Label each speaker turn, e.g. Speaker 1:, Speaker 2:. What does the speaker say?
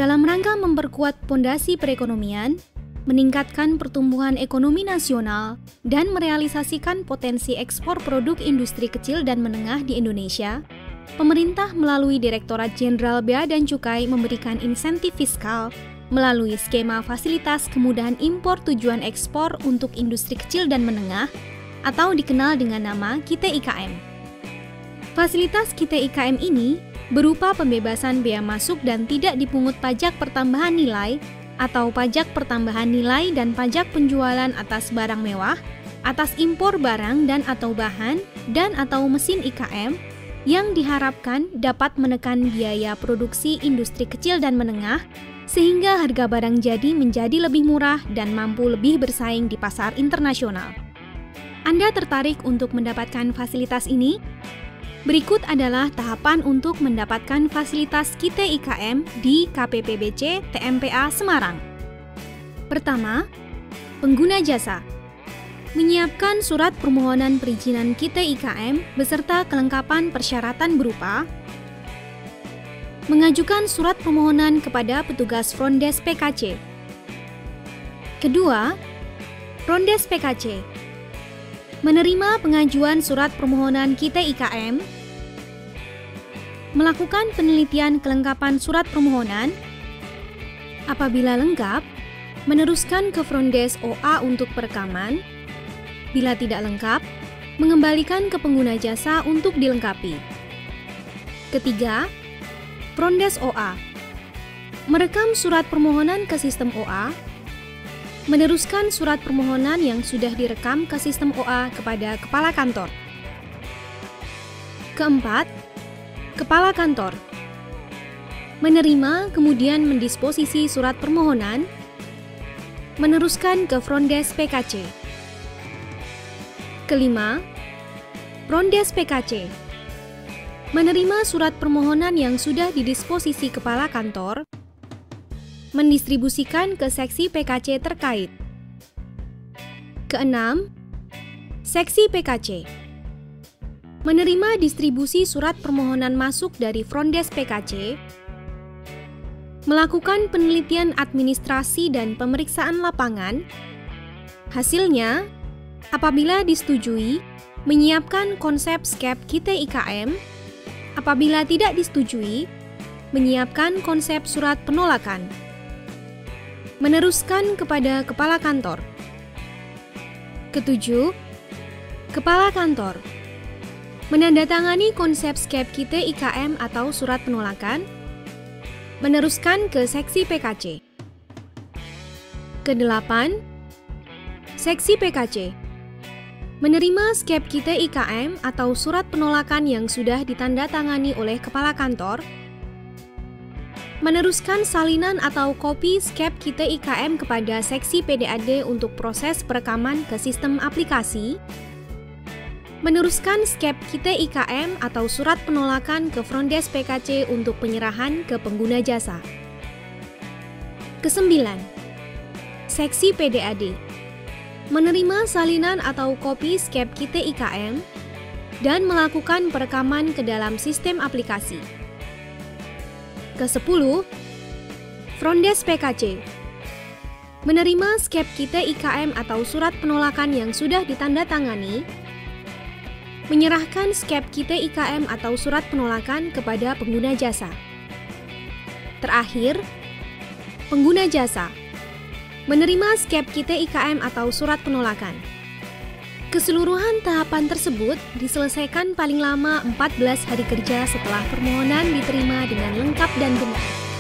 Speaker 1: dalam rangka memperkuat pondasi perekonomian, meningkatkan pertumbuhan ekonomi nasional, dan merealisasikan potensi ekspor produk industri kecil dan menengah di Indonesia, pemerintah melalui Direktorat Jenderal Bea dan Cukai memberikan insentif fiskal melalui skema fasilitas kemudahan impor tujuan ekspor untuk industri kecil dan menengah atau dikenal dengan nama KITE IKM. Fasilitas KITE IKM ini berupa pembebasan bea masuk dan tidak dipungut pajak pertambahan nilai atau pajak pertambahan nilai dan pajak penjualan atas barang mewah, atas impor barang dan atau bahan dan atau mesin IKM yang diharapkan dapat menekan biaya produksi industri kecil dan menengah sehingga harga barang jadi menjadi lebih murah dan mampu lebih bersaing di pasar internasional. Anda tertarik untuk mendapatkan fasilitas ini? Berikut adalah tahapan untuk mendapatkan fasilitas KITE IKM di KPPBC TMPA Semarang. Pertama, pengguna jasa. Menyiapkan surat permohonan perizinan KITE IKM beserta kelengkapan persyaratan berupa mengajukan surat permohonan kepada petugas Frondes PKC. Kedua, Frondes PKC menerima pengajuan surat permohonan KITE IKM, melakukan penelitian kelengkapan surat permohonan, apabila lengkap, meneruskan ke Frondes OA untuk perekaman, bila tidak lengkap, mengembalikan ke pengguna jasa untuk dilengkapi. Ketiga, Frondes OA merekam surat permohonan ke sistem OA, meneruskan surat permohonan yang sudah direkam ke sistem OA kepada Kepala Kantor. Keempat, Kepala Kantor menerima kemudian mendisposisi surat permohonan, meneruskan ke Frondes PKC. Kelima, Frondes PKC menerima surat permohonan yang sudah didisposisi Kepala Kantor, mendistribusikan ke seksi PKC terkait. Keenam, seksi PKC menerima distribusi surat permohonan masuk dari Frondes PKC, melakukan penelitian administrasi dan pemeriksaan lapangan. Hasilnya, apabila disetujui, menyiapkan konsep skep KITE IKM. Apabila tidak disetujui, menyiapkan konsep surat penolakan. Meneruskan kepada Kepala Kantor. Ketujuh, Kepala Kantor menandatangani konsep skep KITE IKM atau surat penolakan, meneruskan ke seksi PKC. Kedelapan, seksi PKC menerima skep KITE IKM atau surat penolakan yang sudah ditandatangani oleh Kepala Kantor, meneruskan salinan atau kopi skep KITE IKM kepada seksi PDAD untuk proses perekaman ke sistem aplikasi, meneruskan skep KITE IKM atau surat penolakan ke Frondes PKC untuk penyerahan ke pengguna jasa. Kesembilan, seksi PDAD menerima salinan atau kopi skep KITE IKM dan melakukan perekaman ke dalam sistem aplikasi. Ke-10, Frondes PKC menerima skep KITE IKM atau surat penolakan yang sudah ditandatangani, menyerahkan skep KITE IKM atau surat penolakan kepada pengguna jasa. Terakhir, pengguna jasa menerima skep KITE IKM atau surat penolakan. Keseluruhan tahapan tersebut diselesaikan paling lama 14 hari kerja setelah permohonan diterima dengan lengkap dan benar.